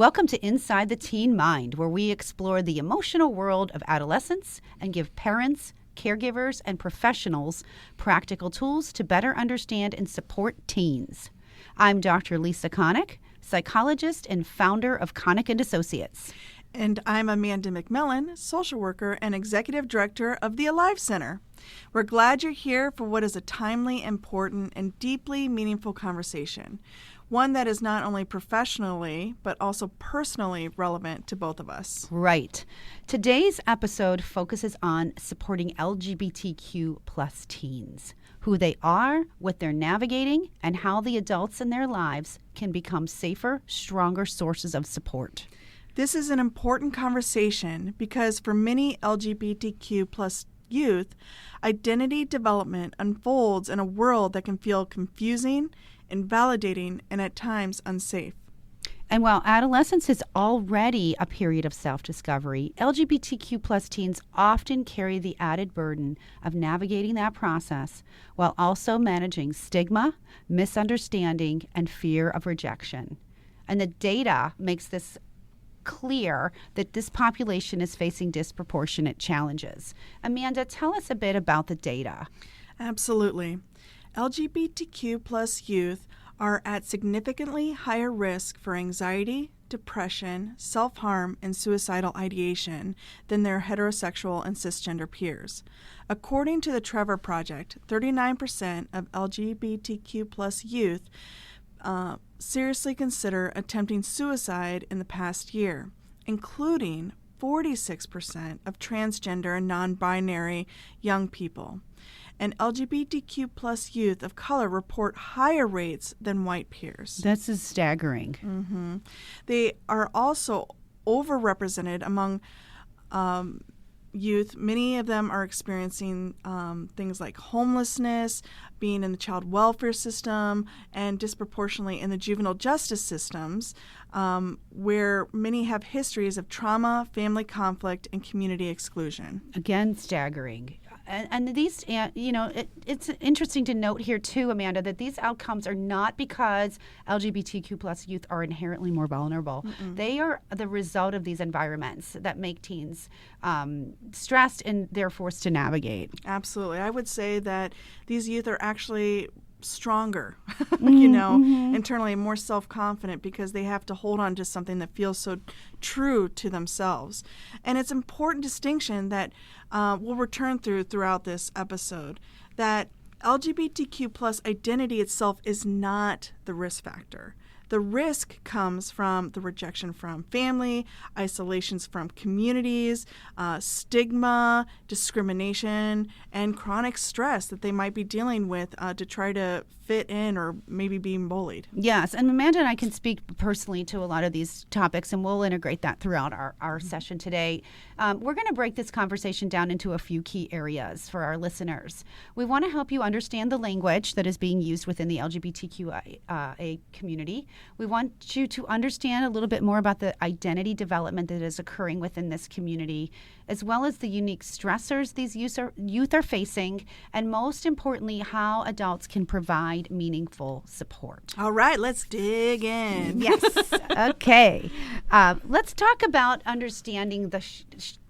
Welcome to Inside the Teen Mind, where we explore the emotional world of adolescence and give parents, caregivers, and professionals practical tools to better understand and support teens. I'm Dr. Lisa Connick, psychologist and founder of Connick & Associates. And I'm Amanda McMillan, social worker and executive director of the Alive Center. We're glad you're here for what is a timely, important, and deeply meaningful conversation. One that is not only professionally, but also personally relevant to both of us. Right. Today's episode focuses on supporting LGBTQ plus teens, who they are, what they're navigating, and how the adults in their lives can become safer, stronger sources of support. This is an important conversation because for many LGBTQ plus youth, identity development unfolds in a world that can feel confusing, invalidating, and at times unsafe. And while adolescence is already a period of self-discovery, LGBTQ plus teens often carry the added burden of navigating that process while also managing stigma, misunderstanding, and fear of rejection. And the data makes this clear that this population is facing disproportionate challenges. Amanda, tell us a bit about the data. Absolutely. LGBTQ plus youth are at significantly higher risk for anxiety, depression, self-harm, and suicidal ideation than their heterosexual and cisgender peers. According to the Trevor Project, 39% of LGBTQ plus youth seriously consider attempting suicide in the past year, including 46% of transgender and non-binary young people. And LGBTQ plus youth of color report higher rates than white peers. This is staggering. Mm-hmm. They are also overrepresented among youth. Many of them are experiencing things like homelessness, being in the child welfare system, and disproportionately in the juvenile justice systems, where many have histories of trauma, family conflict, and community exclusion. Again, staggering. And these, it's interesting to note here too, Amanda, that these outcomes are not because LGBTQ plus youth are inherently more vulnerable. Mm-mm. They are the result of these environments that make teens stressed and they're forced to navigate. Absolutely. I would say that these youth are actually stronger, internally more self-confident because they have to hold on to something that feels so true to themselves. And it's an important distinction that we'll return throughout this episode, that LGBTQ plus identity itself is not the risk factor. The risk comes from the rejection from family, isolations from communities, stigma, discrimination, and chronic stress that they might be dealing with to try to fit in or maybe being bullied. Yes, and Amanda and I can speak personally to a lot of these topics, and we'll integrate that throughout our session today. We're going to break this conversation down into a few key areas for our listeners. We want to help you understand the language that is being used within the LGBTQIA community. We want you to understand a little bit more about the identity development that is occurring within this community, as well as the unique stressors these youth are facing, and most importantly, how adults can provide meaningful support. All right, let's dig in. Yes. Okay. Let's talk about understanding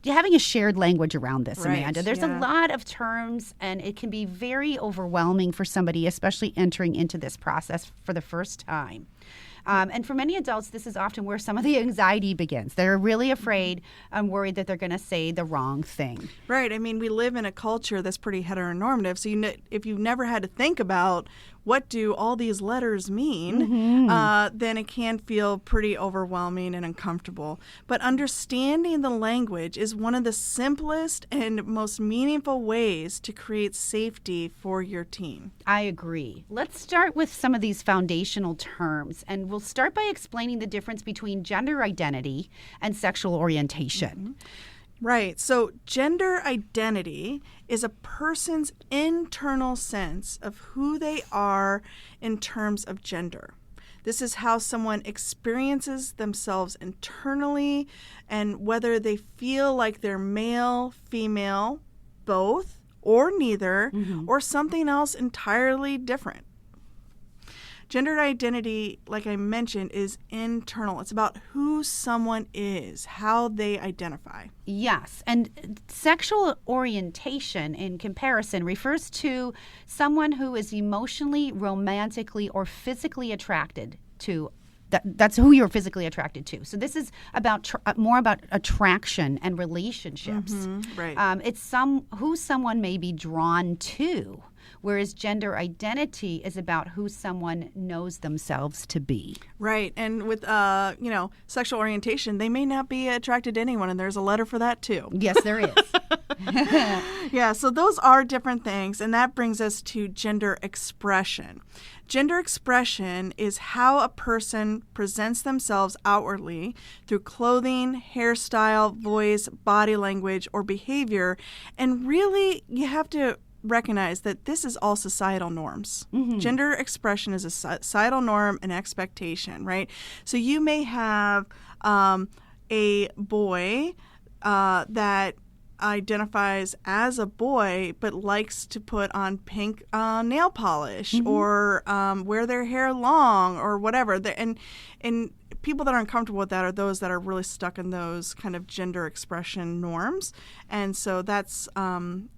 having a shared language around this, right, Amanda. There's a lot of terms, and it can be very overwhelming for somebody, especially entering into this process for the first time. And for many adults, this is often where some of the anxiety begins. They're really afraid and worried that they're going to say the wrong thing. Right. I mean, we live in a culture that's pretty heteronormative. So if you've never had to think about what do all these letters mean, then it can feel pretty overwhelming and uncomfortable. But understanding the language is one of the simplest and most meaningful ways to create safety for your teen. I agree. Let's start with some of these foundational terms, and we'll start by explaining the difference between gender identity and sexual orientation. Mm-hmm. Right. So gender identity is a person's internal sense of who they are in terms of gender. This is how someone experiences themselves internally and whether they feel like they're male, female, both, or neither, or something else entirely different. Gender identity, like I mentioned, is internal. It's about who someone is, how they identify. Yes, and sexual orientation, in comparison, refers to someone who is emotionally, romantically, or physically attracted to. That's who you're physically attracted to. So this is about more about attraction and relationships. Right. It's who someone may be drawn to, whereas gender identity is about who someone knows themselves to be. Right. And with sexual orientation, they may not be attracted to anyone, and there's a letter for that too. Yes, there is. Yeah, so those are different things, and that brings us to gender expression. Gender expression is how a person presents themselves outwardly through clothing, hairstyle, voice, body language, or behavior. And really, you have to recognize that this is all societal norms. Mm-hmm. Gender expression is a societal norm and expectation, right? So you may have a boy that identifies as a boy but likes to put on pink nail polish or wear their hair long or whatever. And people that are uncomfortable with that are those that are really stuck in those kind of gender expression norms. And so that's an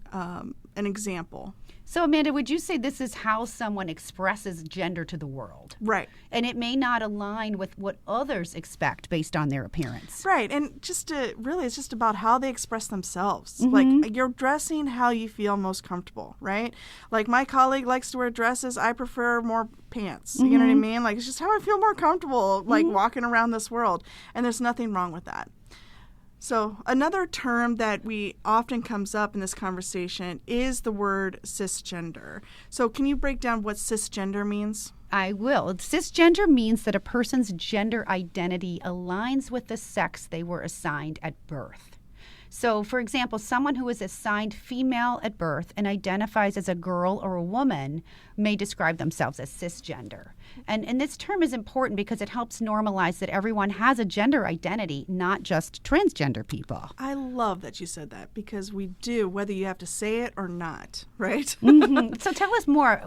example. So, Amanda, would you say this is how someone expresses gender to the world? Right. And it may not align with what others expect based on their appearance. Right. And it's just about how they express themselves. Like, you're dressing how you feel most comfortable, right? Like, my colleague likes to wear dresses. I prefer more pants. You know what I mean? Like, it's just how I feel more comfortable, like, walking around this world. And there's nothing wrong with that. So another term that we often comes up in this conversation is the word cisgender. So can you break down what cisgender means? I will. Cisgender means that a person's gender identity aligns with the sex they were assigned at birth. So, for example, someone who is assigned female at birth and identifies as a girl or a woman may describe themselves as cisgender. And this term is important because it helps normalize that everyone has a gender identity, not just transgender people. I love that you said that because we do, whether you have to say it or not, right? So tell us more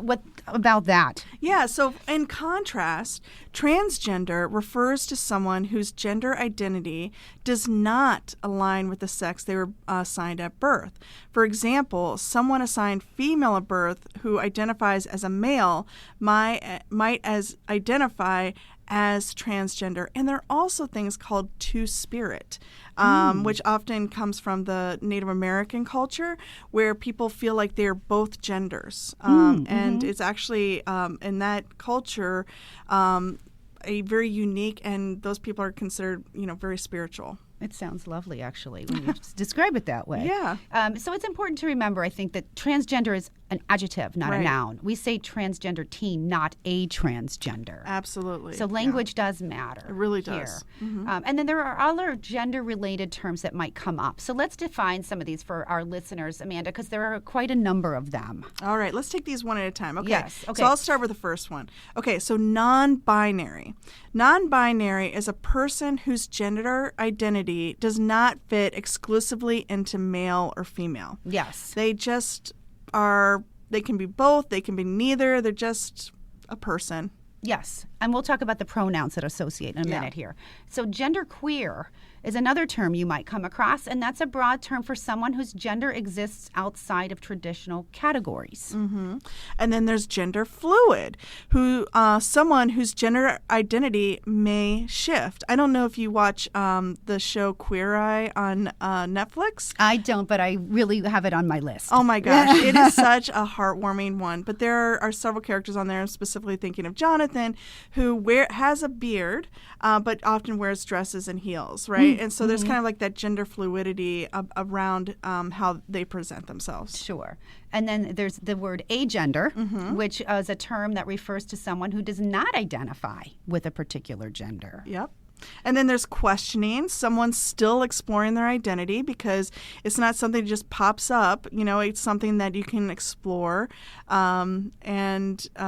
about that. Yeah, so in contrast, transgender refers to someone whose gender identity does not align with the sex they were assigned at birth. For example, someone assigned female at birth who identifies as a male might identify as transgender. And there are also things called two-spirit, which often comes from the Native American culture, where people feel like they're both genders. And it's actually, in that culture, a very unique, and those people are considered, very spiritual. It sounds lovely, actually, when you describe it that way. Yeah. So it's important to remember, I think, that transgender is an adjective, not a noun. We say transgender teen, not a transgender. Absolutely. So language does matter. It really does. And then there are other gender-related terms that might come up. So let's define some of these for our listeners, Amanda, because there are quite a number of them. All right. Let's take these one at a time. Okay. Yes. Okay. So I'll start with the first one. Okay. So non-binary. Non-binary is a person whose gender identity does not fit exclusively into male or female. Yes. They just are, they can be both, they can be neither, they're just a person. Yes. And we'll talk about the pronouns that associate in a minute here. So genderqueer is another term you might come across, and that's a broad term for someone whose gender exists outside of traditional categories. And then there's gender fluid, someone whose gender identity may shift. I don't know if you watch the show Queer Eye on Netflix. I don't, but I really have it on my list. Oh my gosh, it is such a heartwarming one. But there are several characters on there. I'm specifically thinking of Jonathan, who has a beard, but often wears dresses and heels, right? And so there's kind of like that gender fluidity around how they present themselves. Sure. And then there's the word agender, which is a term that refers to someone who does not identify with a particular gender. Yep. And then there's questioning. Someone's still exploring their identity because it's not something that just pops up. It's something that you can explore. It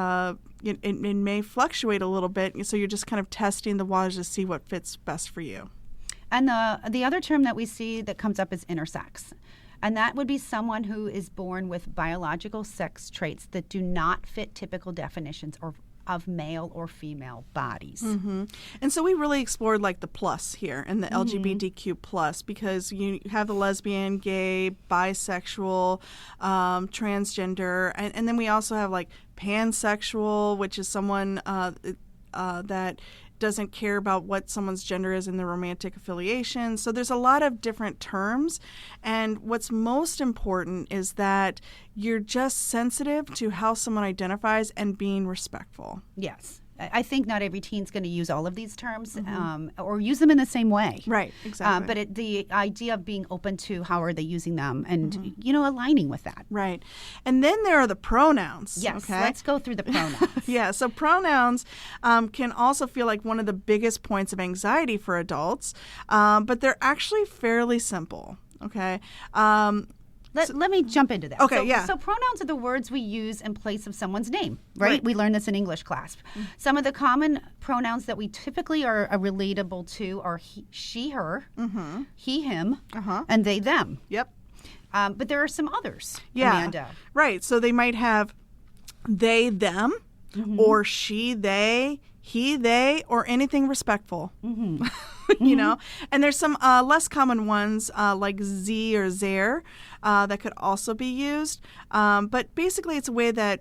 may fluctuate a little bit. So you're just kind of testing the waters to see what fits best for you. And the other term that we see that comes up is intersex. And that would be someone who is born with biological sex traits that do not fit typical definitions of male or female bodies. And so we really explored like the plus here and the LGBTQ plus, because you have the lesbian, gay, bisexual, transgender, and then we also have like pansexual, which is someone that doesn't care about what someone's gender is in their romantic affiliation. So there's a lot of different terms. And what's most important is that you're just sensitive to how someone identifies and being respectful. Yes. I think not every teen's going to use all of these terms or use them in the same way. Right, exactly. But the idea of being open to how are they using them and, aligning with that. Right. And then there are the pronouns. Yes, okay? let's go through the pronouns. Yeah, so pronouns can also feel like one of the biggest points of anxiety for adults, but they're actually fairly simple, okay? Let me jump into that. Okay, yeah. So pronouns are the words we use in place of someone's name, right? We learned this in English class. Some of the common pronouns that we typically are relatable to are he, she, her, he, him, and they, them. Yep. But there are some others, Yeah. Amanda. Right. So they might have they, them, or she, they, he, they, or anything respectful. And there's some less common ones like z or zer that could also be used. But basically, it's a way that,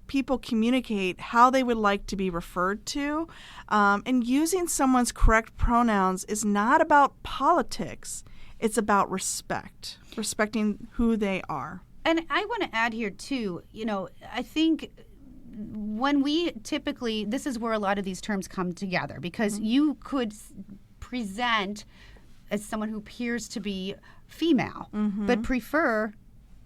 people communicate how they would like to be referred to. And using someone's correct pronouns is not about politics. It's about respecting who they are. And I want to add here, too, I think when we typically, this is where a lot of these terms come together, because you could present as someone who appears to be female, but prefer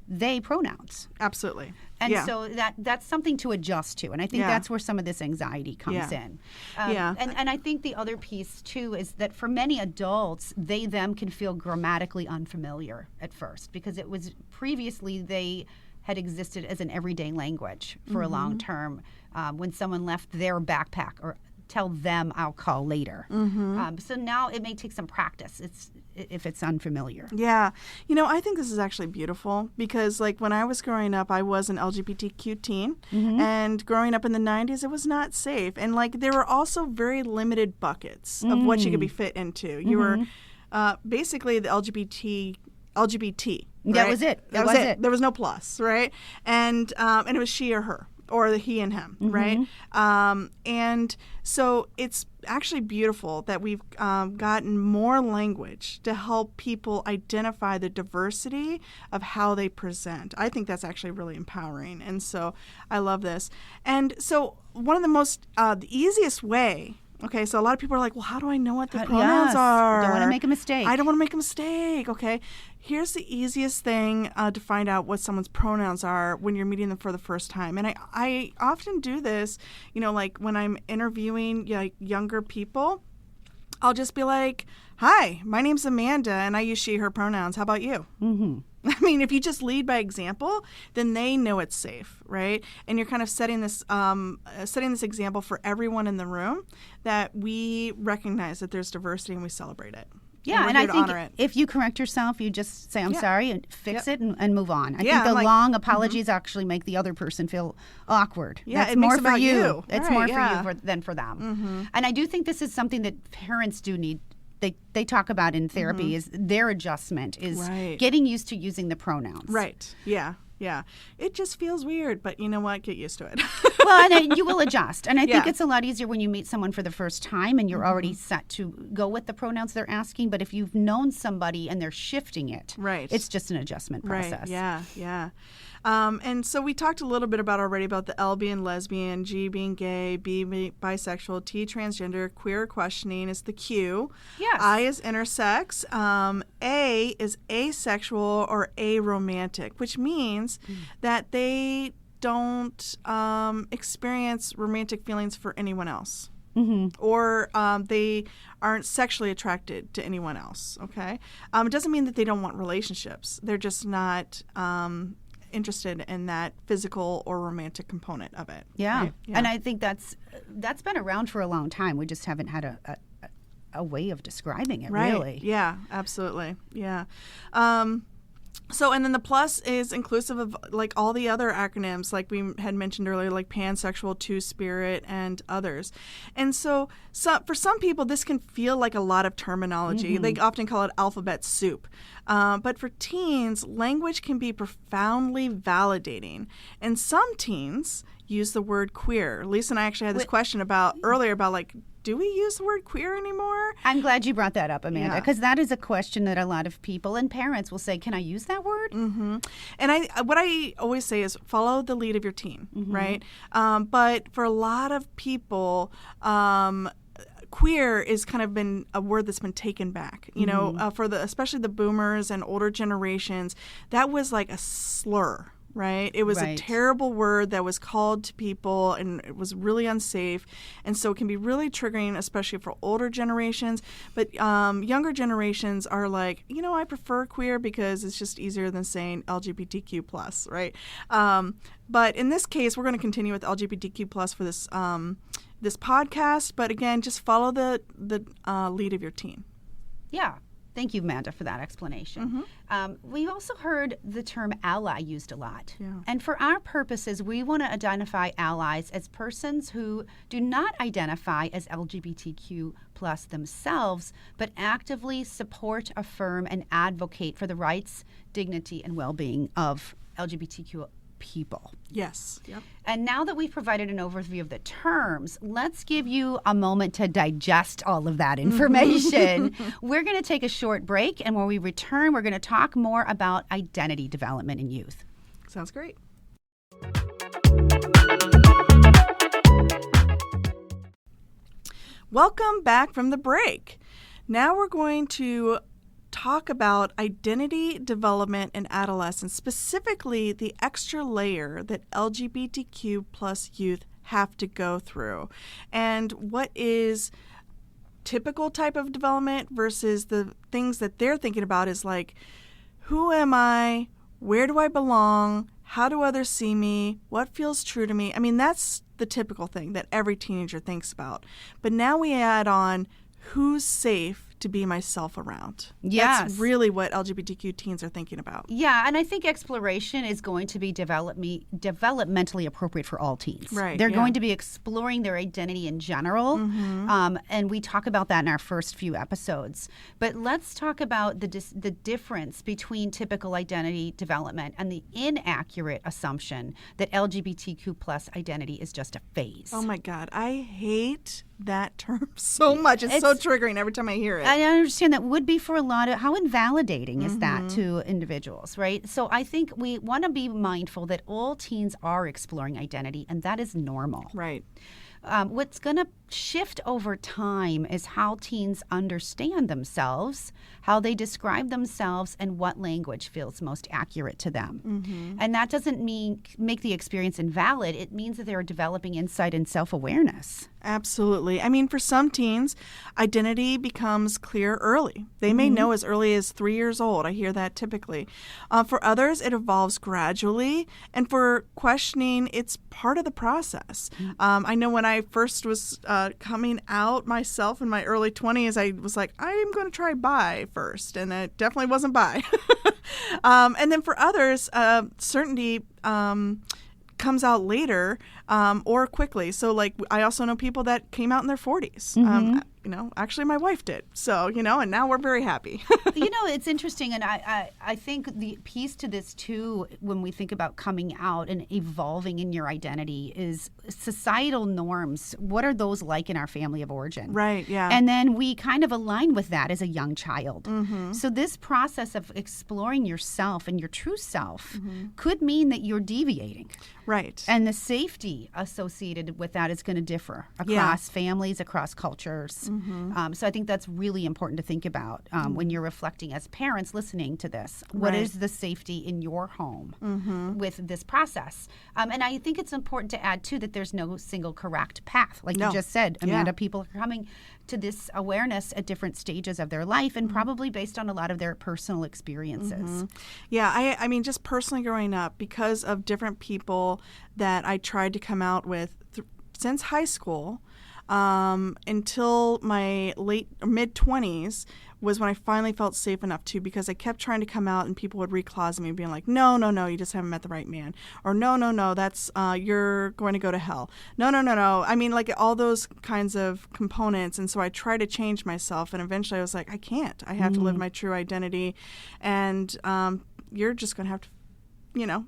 they pronouns. Absolutely. And so that's something to adjust to. And I think that's where some of this anxiety comes in. And I think the other piece, too, is that for many adults, they, them can feel grammatically unfamiliar at first, because it was previously they had existed as an everyday language for a long term. When someone left their backpack, or tell them I'll call later. So now it may take some practice. If it's unfamiliar. Yeah. I think this is actually beautiful, because like when I was growing up, I was an LGBTQ teen, and growing up in the 90s, it was not safe. And like there were also very limited buckets of what you could be fit into. You were basically the LGBT. Right? That was it. That was it. There was no plus, right? And it was she or her, or the he and him, right? And so it's actually beautiful that we've gotten more language to help people identify the diversity of how they present. I think that's actually really empowering, and so I love this. And so one of the easiest way. Okay, so a lot of people are like, well, how do I know what the pronouns are? I don't want to make a mistake. I don't want to make a mistake, okay? Here's the easiest thing to find out what someone's pronouns are when you're meeting them for the first time. And I often do this, like when I'm interviewing like younger people, I'll just be like, hi, my name's Amanda, and I use she, her pronouns. How about you? I mean, if you just lead by example, then they know it's safe, right? And you're kind of setting this example for everyone in the room, that we recognize that there's diversity and we celebrate it. Yeah, and I think if you correct yourself, you just say, I'm sorry, and fix it and move on. I think the long apologies actually make the other person feel awkward. Yeah, it's it more makes for you. you. It's more for you than for them. And I do think this is something that parents do need. They talk about in therapy is their adjustment is getting used to using the pronouns. Right. Yeah. Yeah. It just feels weird, but you know what? Get used to it. Well, and you will adjust. And I think it's a lot easier when you meet someone for the first time and you're already set to go with the pronouns they're asking. But if you've known somebody and they're shifting it, it's just an adjustment process. Right. Yeah. Yeah. And so we talked a little bit about the L being lesbian, G being gay, B being bisexual, T transgender, queer questioning is the Q. Yes. I is intersex. A is asexual or aromantic, which means that they don't experience romantic feelings for anyone else. Or they aren't sexually attracted to anyone else. Okay. It doesn't mean that they don't want relationships. They're just not interested in that physical or romantic component of it. Yeah. Right? And I think that's been around for a long time. We just haven't had a way of describing it, really. Yeah, absolutely. Yeah. So, and then the plus is inclusive of like all the other acronyms, like we had mentioned earlier, like pansexual, two-spirit, and others. And so for some people, this can feel like a lot of terminology. They often call it alphabet soup. But for teens, language can be profoundly validating. And some teens use the word queer. Lisa and I actually had this question earlier about like, do we use the word queer anymore? I'm glad you brought that up, Amanda, because that is a question that a lot of people and parents will say, can I use that word? Mm-hmm. And what I always say is follow the lead of your teen, right? But for a lot of people, queer is kind of been a word that's been taken back. You know, for especially the boomers and older generations, that was like a slur. Right? It was a terrible word that was called to people, and it was really unsafe. And so it can be really triggering, especially for older generations. But younger generations are like, you know, I prefer queer because it's just easier than saying LGBTQ plus, right? But in this case, we're going to continue with LGBTQ plus for this this podcast. But again, just follow the lead of your teen. Yeah. Thank you, Amanda, for that explanation. We've also heard the term ally used a lot. Yeah. And for our purposes, we want to identify allies as persons who do not identify as LGBTQ plus themselves, but actively support, affirm, and advocate for the rights, dignity, and well-being of LGBTQ people. Yes. Yep. And now that we've provided an overview of the terms, let's give you a moment to digest all of that information. We're going to take a short break, and when we return, we're going to talk more about identity development in youth. Sounds great. Welcome back from the break. Now we're going to talk about identity development in adolescence, specifically the extra layer that LGBTQ plus youth have to go through, and what is typical type of development versus the things that they're thinking about is like, who am I? Where do I belong? How do others see me? What feels true to me? I mean, that's the typical thing that every teenager thinks about. But now we add on, who's safe to be myself around. Yes. That's really what LGBTQ teens are thinking about. Yeah, and I think exploration is going to be developmentally appropriate for all teens. Right. They're going to be exploring their identity in general, and we talk about that in our first few episodes. But let's talk about the difference between typical identity development and the inaccurate assumption that LGBTQ plus identity is just a phase. Oh my God, I hate that term so much. It's so triggering every time I hear it. I understand that would be for a lot of, how invalidating is that to individuals, right? So I think we want to be mindful that all teens are exploring identity, and that is normal. Right. What's going to shift over time is how teens understand themselves, how they describe themselves, and what language feels most accurate to them. And that doesn't mean make the experience invalid. It means that they're developing insight and self-awareness. Absolutely. I mean, for some teens, identity becomes clear early. They may know as early as 3 years old. I hear that typically. For others, it evolves gradually. And for questioning, it's part of the process. I know when I first was coming out myself in my early 20s, I was like, I'm going to try bi first. And it definitely wasn't bi. And then for others, certainty comes out later or quickly. So like I also know people that came out in their 40s. Actually my wife did. So, and now we're very happy. It's interesting. And I think the piece to this too, when we think about coming out and evolving in your identity, is societal norms. What are those like in our family of origin? Right, yeah. And then we kind of align with that as a young child. So this process of exploring yourself and your true self could mean that you're deviating. Right. And the safety associated with that is going to differ across families, across cultures. So I think that's really important to think about when you're reflecting as parents listening to this. What is the safety in your home with this process? And I think it's important to add, too, that there's no single correct path. Like you just said, Amanda, people are coming to this awareness at different stages of their life and probably based on a lot of their personal experiences. Yeah, I mean, just personally growing up, because of different people that I tried to come out with since high school until my mid-20s, was when I finally felt safe enough to, because I kept trying to come out and people would recloset me being like, no, you just haven't met the right man. Or no, that's, you're going to go to hell. No. I mean, like all those kinds of components. And so I tried to change myself. And eventually I was like, I can't. I have to live my true identity. And you're just going to have to,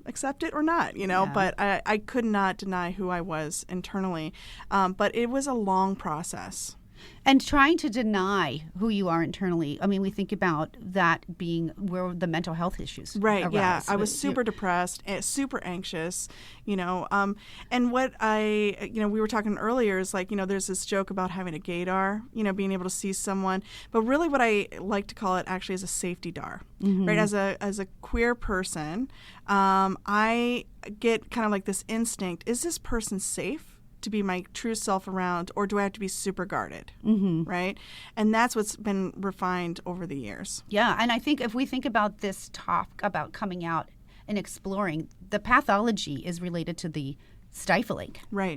accept it or not, but I could not deny who I was internally. But it was a long process. And trying to deny who you are internally, I mean, we think about that being where the mental health issues Right, arise. yeah. I was super depressed, super anxious, and what we were talking earlier is like, there's this joke about having a gaydar, being able to see someone. But really what I like to call it actually is a safety dar, right? As a queer person, I get kind of like this instinct, is this person safe to be my true self around, or do I have to be super guarded, right? And that's what's been refined over the years. Yeah, and I think if we think about this talk about coming out and exploring, the pathology is related to the stifling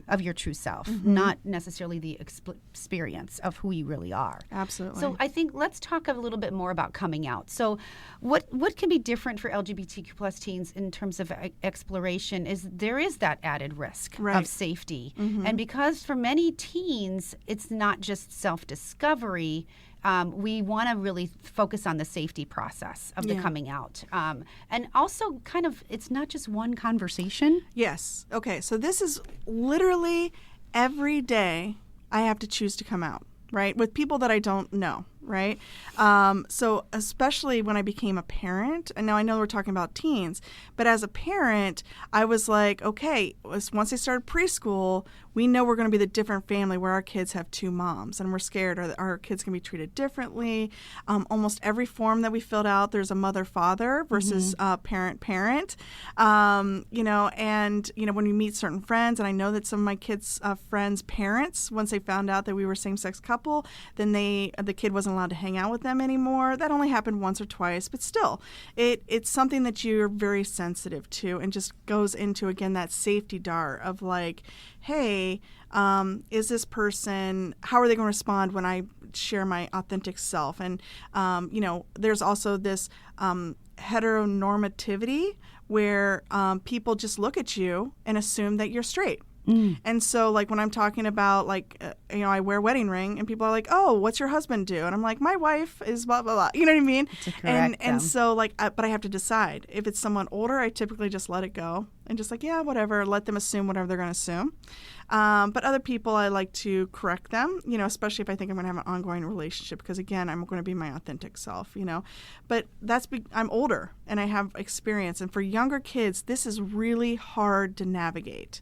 of your true self, not necessarily the experience of who you really are. Absolutely. So I think let's talk a little bit more about coming out. So what can be different for LGBTQ plus teens in terms of exploration is there is that added risk of safety. And because for many teens, it's not just self-discovery, we want to really focus on the safety process of the coming out. And also kind of, it's not just one conversation. Yes. Okay. So this is literally every day I have to choose to come out, right? With people that I don't know, right? So especially when I became a parent, and now I know we're talking about teens, but as a parent, I was like, okay, once they started preschool, we know we're going to be the different family where our kids have two moms, and we're scared our kids can be treated differently. Almost every form that we filled out, there's a mother-father versus parent-parent. And when we meet certain friends, and I know that some of my kids' friends' parents, once they found out that we were a same-sex couple, then the kid wasn't allowed to hang out with them anymore. That only happened once or twice, but still, it's something that you're very sensitive to, and just goes into, again, that safety dart of like, hey, is this person, how are they going to respond when I share my authentic self? And, there's also this heteronormativity where people just look at you and assume that you're straight. And so, like, when I'm talking about, like, I wear a wedding ring, and people are like, oh, what's your husband do? And I'm like, my wife is blah, blah, blah. You know what I mean? And so, like, but I have to decide. If it's someone older, I typically just let it go and just like, yeah, whatever, let them assume whatever they're going to assume. But other people, I like to correct them, especially if I think I'm going to have an ongoing relationship, because, again, I'm going to be my authentic self, But I'm older, and I have experience. And for younger kids, this is really hard to navigate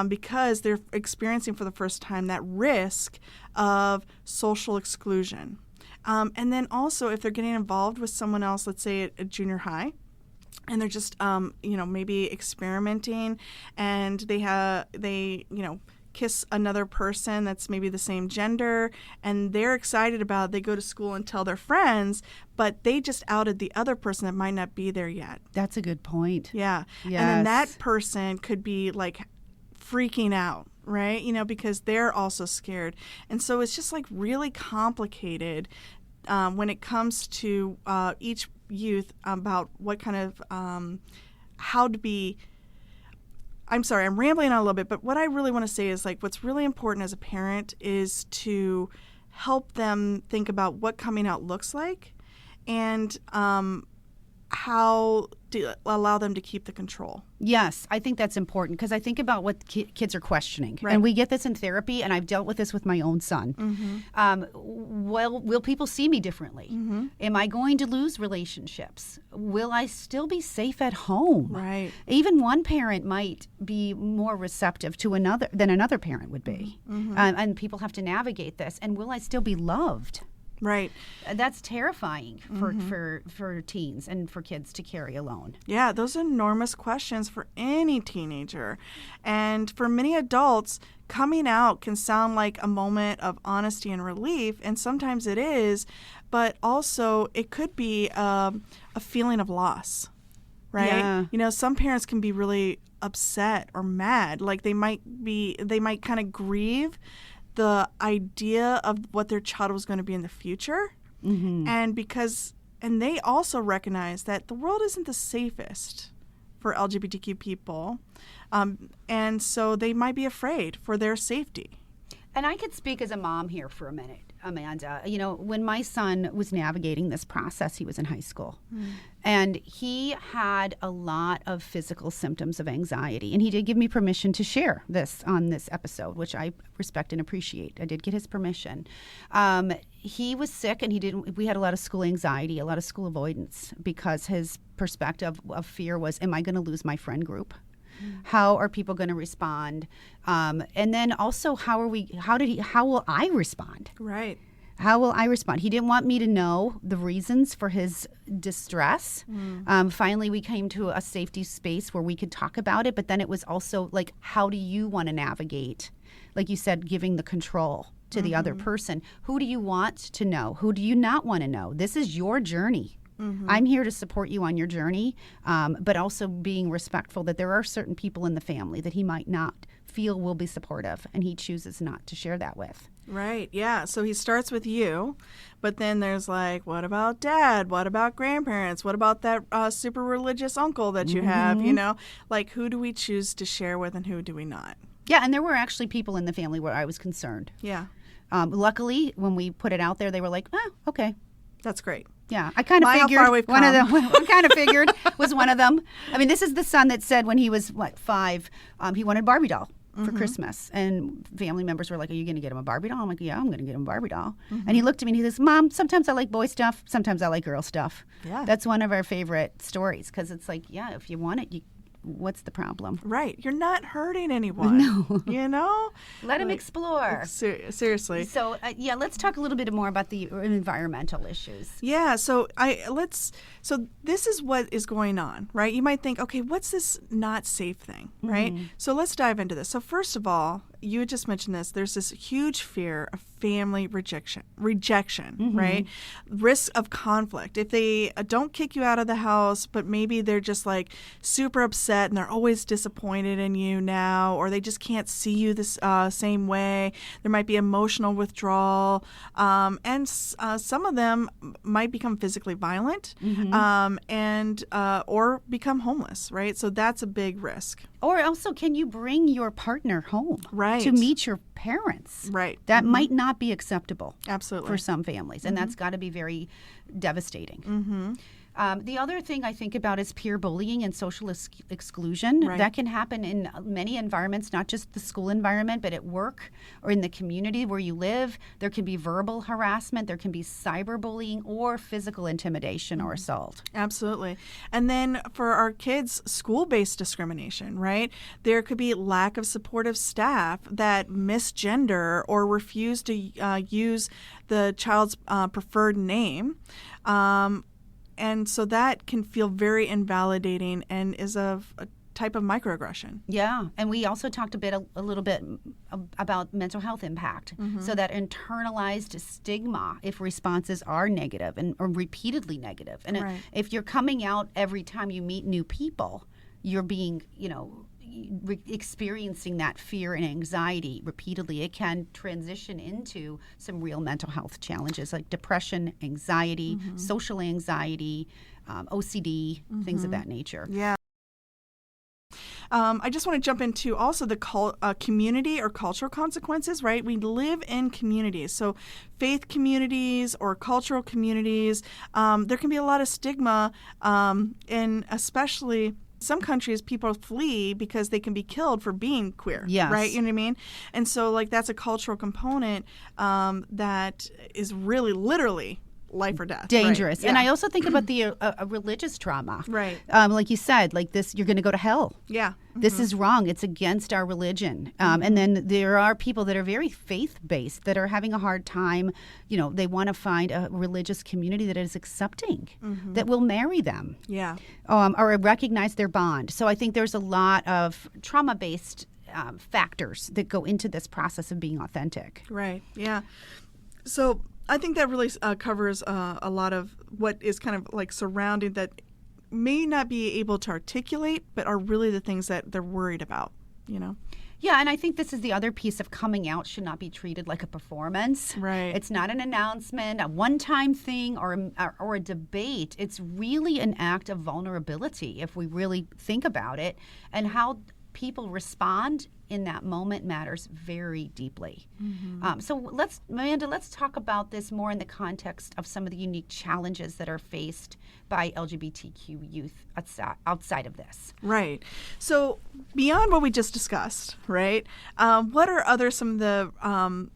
because they're experiencing for the first time that risk of social exclusion. And then also, if they're getting involved with someone else, let's say at junior high, and they're just, maybe experimenting, and they kiss another person that's maybe the same gender, and they're excited about it. They go to school and tell their friends, but they just outed the other person that might not be there yet. That's a good point. Yeah. Yes. And then that person could be like freaking out, right? Because they're also scared. And so it's just like really complicated when it comes to each youth about what kind of how to be. I'm sorry, I'm rambling on a little bit, but what I really want to say is, like, what's really important as a parent is to help them think about what coming out looks like, and how to allow them to keep the control. Yes, I think that's important, because I think about what kids are questioning. Right. And we get this in therapy, and I've dealt with this with my own son. Will people see me differently? Am I going to lose relationships? Will I still be safe at home? Right. Even one parent might be more receptive to another than another parent would be. And people have to navigate this. And will I still be loved? Right. That's terrifying for teens and for kids to carry alone. Yeah, those are enormous questions for any teenager. And for many adults, coming out can sound like a moment of honesty and relief, and sometimes it is, but also it could be a feeling of loss, right? Yeah. Some parents can be really upset or mad. Like they might kind of grieve the idea of what their child was going to be in the future, And they also recognize that the world isn't the safest for LGBTQ people. And so they might be afraid for their safety. And I could speak as a mom here for a minute, Amanda. You know, when my son was navigating this process, he was in high school. And he had a lot of physical symptoms of anxiety. And he did give me permission to share this on this episode, which I respect and appreciate. I did get his permission. He was sick, and we had a lot of school anxiety, a lot of school avoidance, because his perspective of fear was, am I going to lose my friend group? How are people going to respond? And then also, how will I respond? Right. How will I respond? He didn't want me to know the reasons for his distress. Finally, we came to a safety space where we could talk about it, but then it was also like, how do you want to navigate? Like you said, giving the control to the other person. Who do you want to know? Who do you not want to know? This is your journey. I'm here to support you on your journey, but also being respectful that there are certain people in the family that he might not feel will be supportive, and he chooses not to share that with. Right, yeah. So he starts with you, but then there's like, what about dad? What about grandparents? What about that super religious uncle that you have? You know, like, who do we choose to share with and who do we not? Yeah, and there were actually people in the family where I was concerned. Yeah. Luckily, when we put it out there, they were like, okay. That's great. Yeah, I kind of figured one of them. I kind of figured was one of them. I mean, this is the son that said when he was 5, he wanted a Barbie doll for Christmas, and family members were like, "Are you going to get him a Barbie doll?" I'm like, "Yeah, I'm going to get him a Barbie doll." And he looked at me and he says, "Mom, sometimes I like boy stuff, sometimes I like girl stuff." Yeah, that's one of our favorite stories because it's like, yeah, if you want it, what's the problem? Right. You're not hurting anyone. No. You know? Let him explore. Seriously. So, let's talk a little bit more about the environmental issues. Yeah. So this is what is going on, right? You might think, okay, what's this not safe thing, right? So let's dive into this. So first of all, you had just mentioned this. There's this huge fear of family rejection, right? Risk of conflict. If they don't kick you out of the house, but maybe they're just like super upset and they're always disappointed in you now, or they just can't see you this same way. There might be emotional withdrawal, and some of them might become physically violent, and or become homeless, right? So that's a big risk. Or also, can you bring your partner home to meet your parents? Right. That might not be acceptable. Absolutely. For some families, and that's got to be very devastating. The other thing I think about is peer bullying and social exclusion. Right. That can happen in many environments, not just the school environment, but at work or in the community where you live. There can be verbal harassment, there can be cyberbullying or physical intimidation or assault. Absolutely. And then for our kids, school-based discrimination, right? There could be lack of supportive staff that misgender or refuse to use the child's preferred name. And so that can feel very invalidating and is a type of microaggression. Yeah, and we also talked a little bit about mental health impact. So that internalized stigma if responses are negative or repeatedly negative. And if you're coming out every time you meet new people, you're being, experiencing that fear and anxiety repeatedly, it can transition into some real mental health challenges like depression, anxiety, social anxiety, OCD, things of that nature. Yeah. I just want to jump into also the community or cultural consequences, right? We live in communities. So faith communities or cultural communities, there can be a lot of stigma, and especially some countries, people flee because they can be killed for being queer, right? You know what I mean? And so, like, that's a cultural component that is really literally life or death. Dangerous. Right? Yeah. And I also think about the religious trauma. Right. Like you said, like this, you're going to go to hell. Yeah. This is wrong. It's against our religion. And then there are people that are very faith-based that are having a hard time. They want to find a religious community that is accepting, that will marry them. Yeah. Or recognize their bond. So I think there's a lot of trauma-based factors that go into this process of being authentic. Right. Yeah. So I think that really covers a lot of what is kind of like surrounding that may not be able to articulate, but are really the things that they're worried about. Yeah, and I think this is the other piece of coming out should not be treated like a performance. Right. It's not an announcement, a one-time thing, or a debate. It's really an act of vulnerability if we really think about it, and how people respond in that moment matters very deeply. So Amanda, let's talk about this more in the context of some of the unique challenges that are faced by LGBTQ youth outside of this. Right. So beyond what we just discussed, right, what are some of the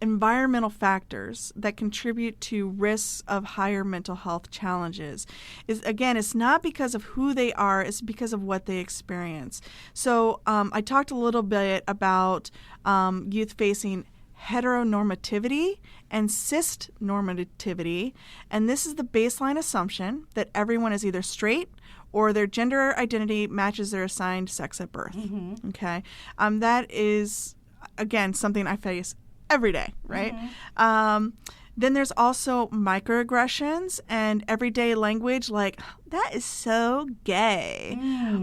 environmental factors that contribute to risks of higher mental health challenges? It's not because of who they are, it's because of what they experience. So I talked a little bit about youth facing heteronormativity and cisnormativity, and this is the baseline assumption that everyone is either straight or their gender identity matches their assigned sex at birth. Okay, that is, again, something I face every day, right? Then there's also microaggressions and everyday language like, that is so gay,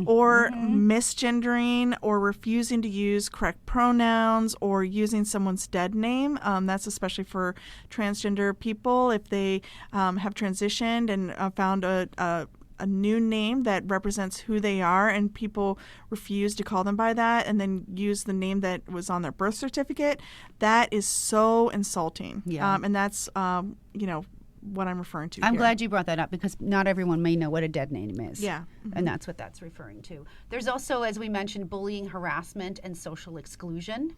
or misgendering, or refusing to use correct pronouns, or using someone's dead name. That's especially for transgender people if they have transitioned and found a new name that represents who they are, and people refuse to call them by that and then use the name that was on their birth certificate. That is so insulting. And that's, what I'm referring to I'm here. glad you brought that up, because not everyone may know what a dead name is. Yeah. And that's what that's referring to. There's also, as we mentioned, bullying, harassment, and social exclusion.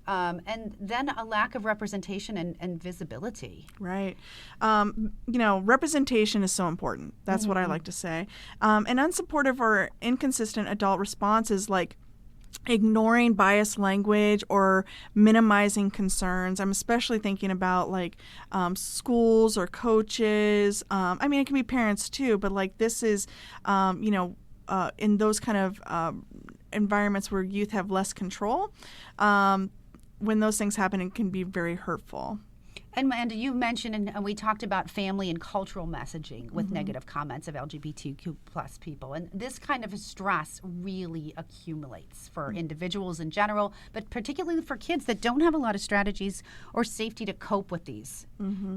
And then a lack of representation and visibility. Right. Representation is so important. That's what I like to say. And unsupportive or inconsistent adult responses like ignoring biased language or minimizing concerns. I'm especially thinking about schools or coaches. It can be parents too, but this is, in those kind of environments where youth have less control. When those things happen, it can be very hurtful. And Amanda, you mentioned, and we talked about family and cultural messaging with negative comments of LGBTQ plus people. And this kind of stress really accumulates for individuals in general, but particularly for kids that don't have a lot of strategies or safety to cope with these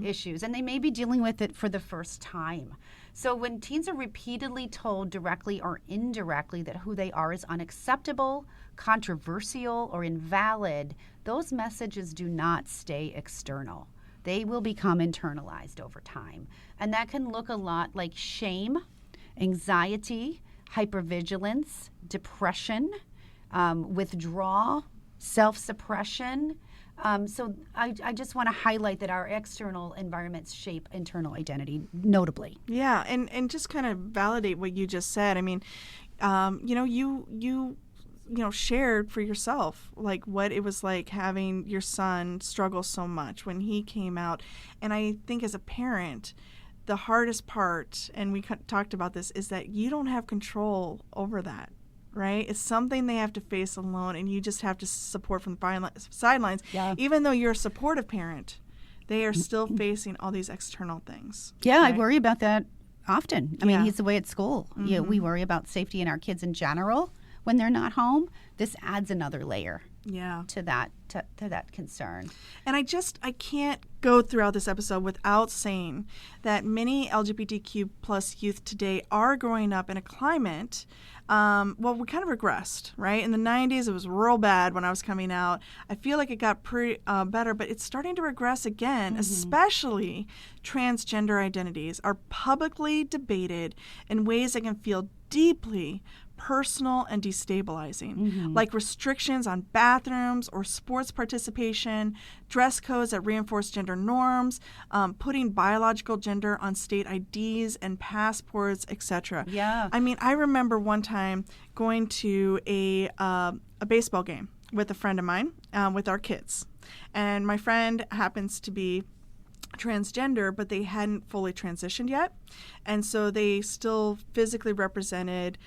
issues. And they may be dealing with it for the first time. So when teens are repeatedly told directly or indirectly that who they are is unacceptable, controversial, or invalid, those messages do not stay external. They will become internalized over time. And that can look a lot like shame, anxiety, hypervigilance, depression, withdrawal, self-suppression. So I just want to highlight that our external environments shape internal identity notably. Yeah, and just kind of validate what you just said. You shared for yourself what it was like having your son struggle so much when he came out. And I think as a parent, the hardest part, and we talked about this, is that you don't have control over that. Right? It's something they have to face alone, and you just have to support from the sidelines. Yeah. Even though you're a supportive parent, they are still facing all these external things. Yeah, right? I worry about that often. I mean, he's away at school. We worry about safety in our kids in general when they're not home. This adds another layer to that to that concern. And I can't go throughout this episode without saying that many LGBTQ plus youth today are growing up in a climate, we kind of regressed, right? In the 90s, it was real bad when I was coming out. I feel like it got pretty better, but it's starting to regress again, especially transgender identities are publicly debated in ways that can feel deeply personal and destabilizing, like restrictions on bathrooms or sports participation, dress codes that reinforce gender norms, putting biological gender on state IDs and passports, etc. Yeah. I remember one time going to a baseball game with a friend of mine with our kids, and my friend happens to be transgender, but they hadn't fully transitioned yet, and so they still physically represented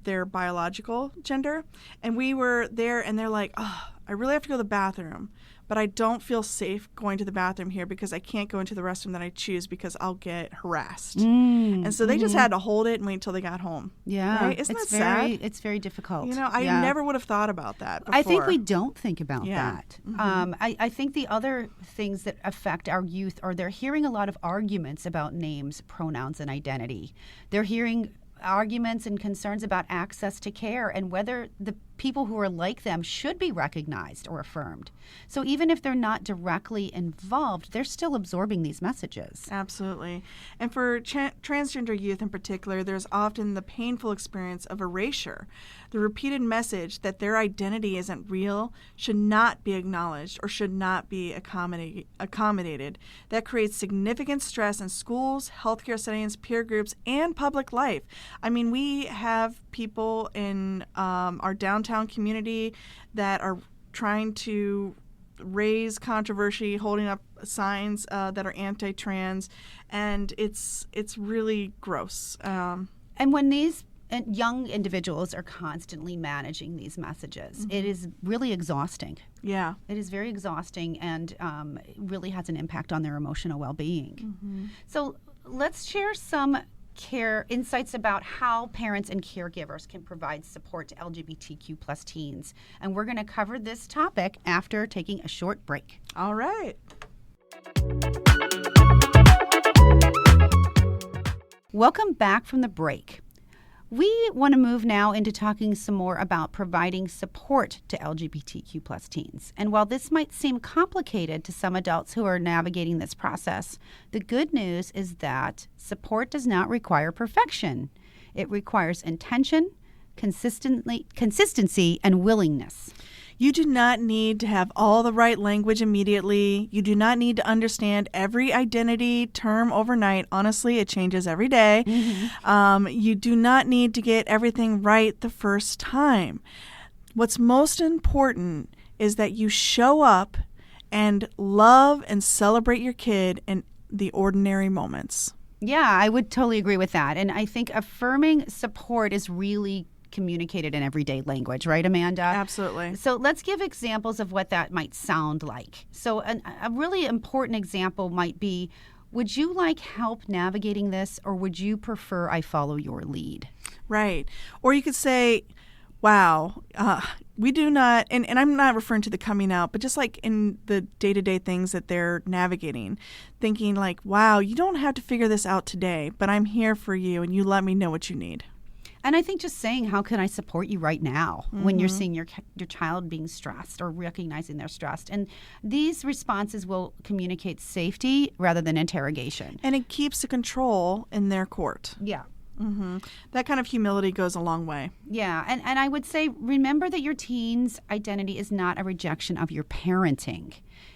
their biological gender. And we were there, and they're like, "Oh, I really have to go to the bathroom, but I don't feel safe going to the bathroom here because I can't go into the restroom that I choose because I'll get harassed. And so they just had to hold it and wait until they got home. Yeah. Right? Isn't that sad? It's very difficult. I never would have thought about that before. I think we don't think about that. I think the other things that affect our youth are they're hearing a lot of arguments about names, pronouns, and identity. They're hearing arguments and concerns about access to care and whether the people who are like them should be recognized or affirmed. So even if they're not directly involved, they're still absorbing these messages. Absolutely. And for transgender youth in particular, there's often the painful experience of erasure. The repeated message that their identity isn't real should not be acknowledged or should not be accommodated. That creates significant stress in schools, healthcare settings, peer groups, and public life. I mean, we have people in our downtown community that are trying to raise controversy, holding up signs that are anti-trans, and it's really gross. And when these young individuals are constantly managing these messages, it is really exhausting. Yeah. It is very exhausting and really has an impact on their emotional well-being. So let's share some insights about how parents and caregivers can provide support to LGBTQ plus teens. And we're going to cover this topic after taking a short break. All right. Welcome back from the break. We want to move now into talking some more about providing support to LGBTQ plus teens. And while this might seem complicated to some adults who are navigating this process, the good news is that support does not require perfection. It requires intention, consistency, and willingness. You do not need to have all the right language immediately. You do not need to understand every identity term overnight. Honestly, it changes every day. You do not need to get everything right the first time. What's most important is that you show up and love and celebrate your kid in the ordinary moments. Yeah, I would totally agree with that. And I think affirming support is really communicated in everyday language, right, Amanda? Absolutely. So let's give examples of what that might sound like. So a really important example might be, would you like help navigating this, or would you prefer I follow your lead? Right. Or you could say, wow, we do not, and I'm not referring to the coming out, but just like in the day-to-day things that they're navigating, thinking like, wow, you don't have to figure this out today, but I'm here for you and you let me know what you need. And I think just saying, how can I support you right now when you're seeing your child being stressed or recognizing they're stressed? And these responses will communicate safety rather than interrogation. And it keeps the control in their court. Yeah. That kind of humility goes a long way. Yeah. And I would say, remember that your teen's identity is not a rejection of your parenting.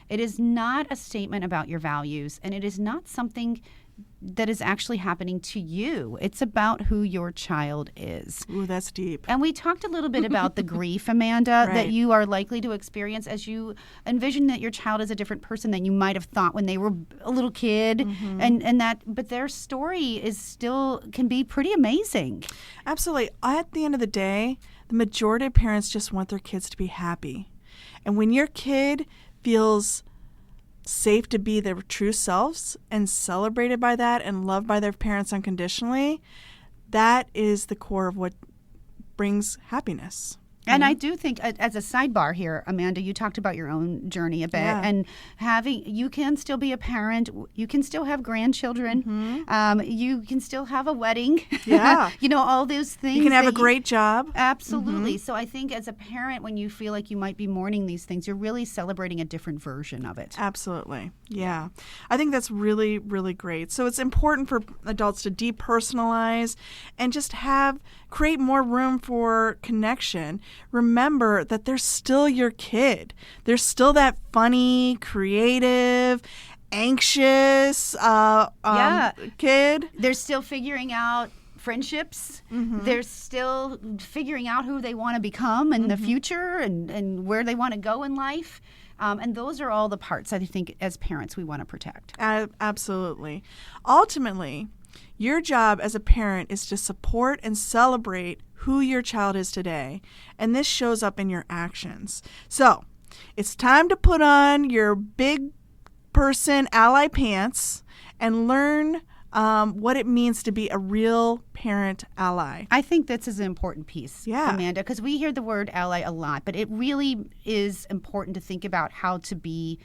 It is not a statement about your values, and it is not something that is actually happening to you. It's about who your child is. Ooh, that's deep. And we talked a little bit about the grief, Amanda, that you are likely to experience as you envision that your child is a different person than you might have thought when they were a little kid. But their story is still can be pretty amazing. Absolutely. At the end of the day, the majority of parents just want their kids to be happy. And when your kid feels safe to be their true selves and celebrated by that and loved by their parents unconditionally, that is the core of what brings happiness. And I do think, as a sidebar here, Amanda, you talked about your own journey a bit, and you can still be a parent, you can still have grandchildren, you can still have a wedding, all those things. You can have a great job. Absolutely. So I think as a parent, when you feel like you might be mourning these things, you're really celebrating a different version of it. Absolutely. Yeah. I think that's really, really great. So it's important for adults to depersonalize and just create more room for connection. Remember that they're still your kid. They're still that funny, creative, anxious kid. They're still figuring out friendships. They're still figuring out who they want to become in the future and where they want to go in life. And those are all the parts I think as parents we want to protect. Absolutely. Ultimately, your job as a parent is to support and celebrate who your child is today, and this shows up in your actions. So, It's time to put on your big person ally pants and learn what it means to be a real parent ally. I think this is an important piece, Amanda, because we hear the word ally a lot, but it really is important to think about how to be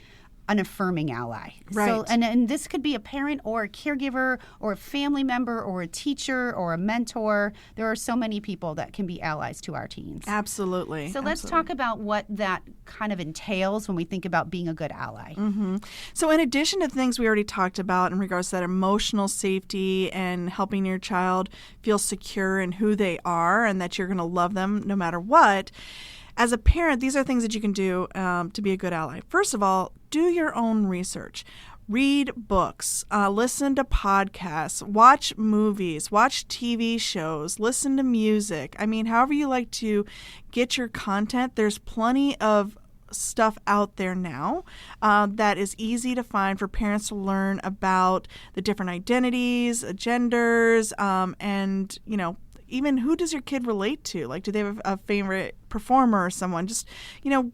an affirming ally. Right. So, and this could be a parent or a caregiver or a family member or a teacher or a mentor. There are so many people that can be allies to our teens. Absolutely. So let's talk about what that kind of entails when we think about being a good ally. Mm-hmm. So in addition to things we already talked about in regards to that emotional safety and helping your child feel secure in who they are and that you're going to love them no matter what, as a parent, these are things that you can do to be a good ally. First of all, do your own research. Read books, listen to podcasts, watch movies, watch TV shows, listen to music. I mean, however you like to get your content, there's plenty of stuff out there now that is easy to find for parents to learn about the different identities, genders, and, you know, even who does your kid relate to? Like, do they have a favorite performer or someone? Just, you know,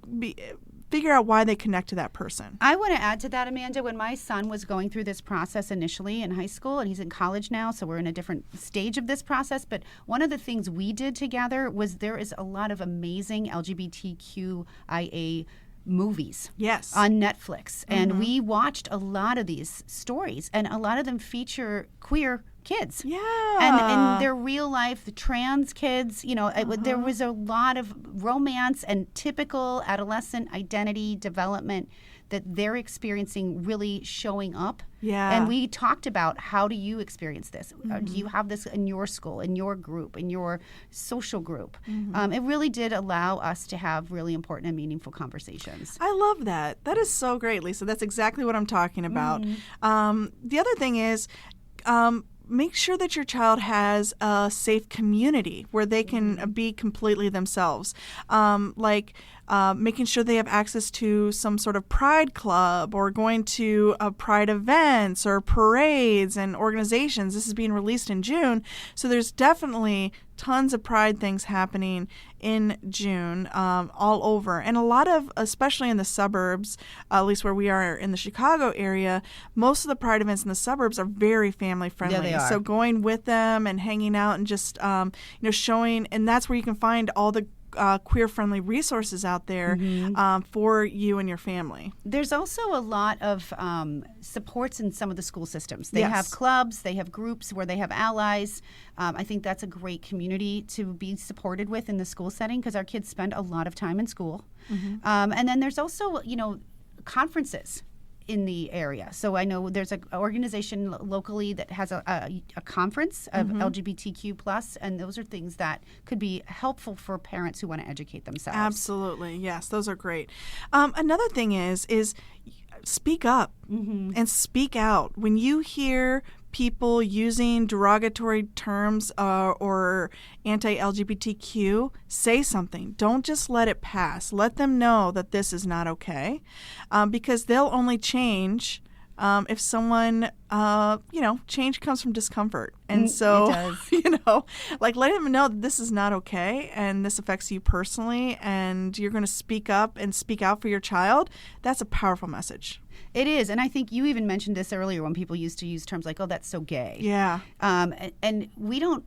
figure out why they connect to that person. I want to add to that, Amanda. When my son was going through this process initially in high school, and he's in college now, so we're in a different stage of this process, but one of the things we did together was there is a lot of amazing LGBTQIA movies on Netflix. And we watched a lot of these stories, and a lot of them feature queer kids. Yeah. And in their real life, the trans kids, you know, there was a lot of romance and typical adolescent identity development that they're experiencing really showing up. Yeah. And we talked about, how do you experience this? Do you have this in your school, in your group, in your social group? It really did allow us to have really important and meaningful conversations. I love that. That is so great, Lisa. That's exactly what I'm talking about. The other thing is, make sure that your child has a safe community where they can be completely themselves. Making sure they have access to some sort of pride club or going to pride events or parades and organizations. This is being released in June. So there's definitely tons of pride things happening in June all over. And a lot of, especially in the suburbs, at least where we are in the Chicago area, most of the pride events in the suburbs are very family friendly. Yeah, they are. So going with them and hanging out and just, showing, and that's where you can find all the queer-friendly resources out there for you and your family. There's also a lot of supports in some of the school systems. They have clubs, they have groups where they have allies. I think that's a great community to be supported with in the school setting because our kids spend a lot of time in school. And then there's also, conferences in the area. So I know there's an organization locally that has a conference of LGBTQ+, and those are things that could be helpful for parents who want to educate themselves. Absolutely. Yes, those are great. Another thing is speak up and speak out. When you hear people using derogatory terms or anti-LGBTQ, say something. Don't just let it pass. Let them know that this is not okay, because they'll only change if someone, change comes from discomfort. And so, it does. let them know that this is not okay and this affects you personally and you're going to speak up and speak out for your child. That's a powerful message. It is. And I think you even mentioned this earlier when people used to use terms like, oh, that's so gay. Yeah. And we don't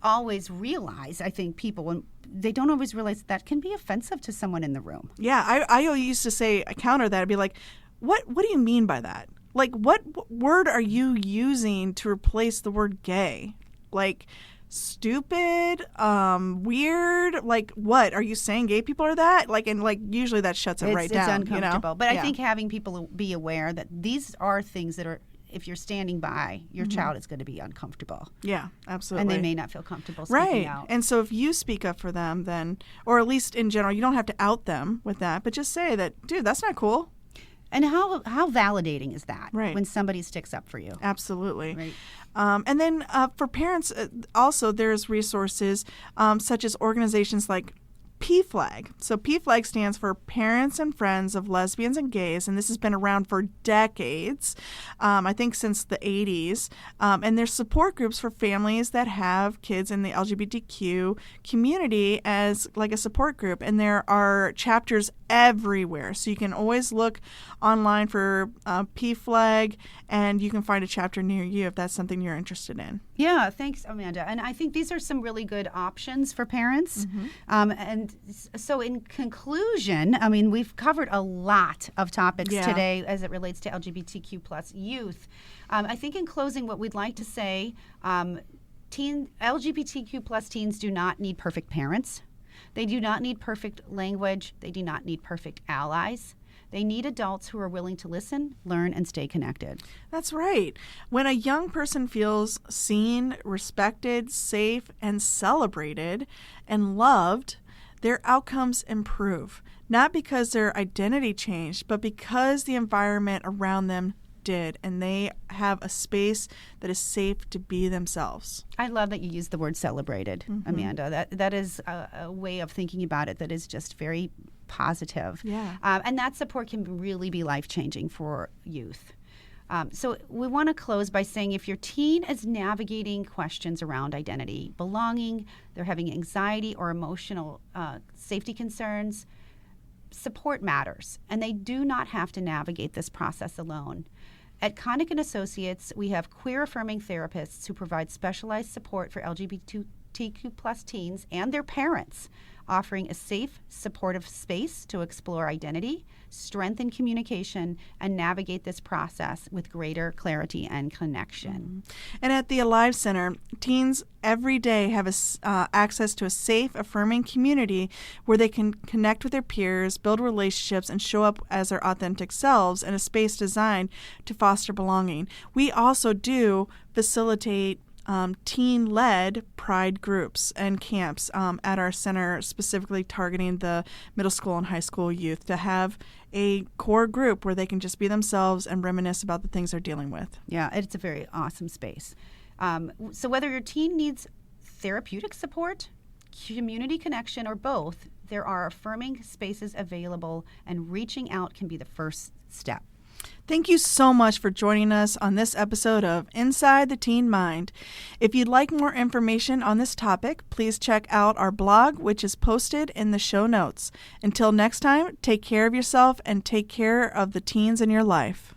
always realize, I think people, when they don't always realize that can be offensive to someone in the room. Yeah. I used to say, I counter that. I'd be like, what do you mean by that? Like, what word are you using to replace the word gay? Like, stupid, weird, like what? Are you saying gay people are that? Like, and like usually that shuts it right down. It's uncomfortable. But I think having people be aware that these are things that are, if you're standing by, your child is going to be uncomfortable. Yeah, absolutely. And they may not feel comfortable speaking out. And so if you speak up for them, then, or at least in general, you don't have to out them with that, but just say that, dude, that's not cool. And how validating is that when somebody sticks up for you? Absolutely. Right. And then for parents, also there's resources such as organizations like PFLAG. So PFLAG stands for Parents and Friends of Lesbians and Gays, and this has been around for decades, I think since the 80s. And there's support groups for families that have kids in the LGBTQ community as like a support group. And there are chapters everywhere. So you can always look online for PFLAG, and you can find a chapter near you if that's something you're interested in. Yeah, thanks, Amanda. And I think these are some really good options for parents. And so in conclusion, I mean, we've covered a lot of topics today as it relates to LGBTQ plus youth. I think in closing, what we'd like to say, LGBTQ plus teens do not need perfect parents. They do not need perfect language. They do not need perfect allies. They need adults who are willing to listen, learn, and stay connected. That's right. When a young person feels seen, respected, safe, and celebrated and loved, their outcomes improve. Not because their identity changed, but because the environment around them did, and they have a space that is safe to be themselves. I love that you used the word celebrated, Amanda. That is a way of thinking about it that is just very positive. Yeah. And that support can really be life-changing for youth. So we want to close by saying if your teen is navigating questions around identity, belonging, they're having anxiety or emotional safety concerns, support matters, and they do not have to navigate this process alone. At Connick & Associates, we have queer affirming therapists who provide specialized support for LGBTQ plus teens and their parents, offering a safe, supportive space to explore identity, strengthen communication, and navigate this process with greater clarity and connection. And at the Alive Center, teens every day have access to a safe, affirming community where they can connect with their peers, build relationships, and show up as their authentic selves in a space designed to foster belonging. We also do facilitate teen-led pride groups and camps at our center, specifically targeting the middle school and high school youth to have a core group where they can just be themselves and reminisce about the things they're dealing with. Yeah, it's a very awesome space. So whether your teen needs therapeutic support, community connection, or both, there are affirming spaces available, and reaching out can be the first step. Thank you so much for joining us on this episode of Inside the Teen Mind. If you'd like more information on this topic, please check out our blog, which is posted in the show notes. Until next time, take care of yourself and take care of the teens in your life.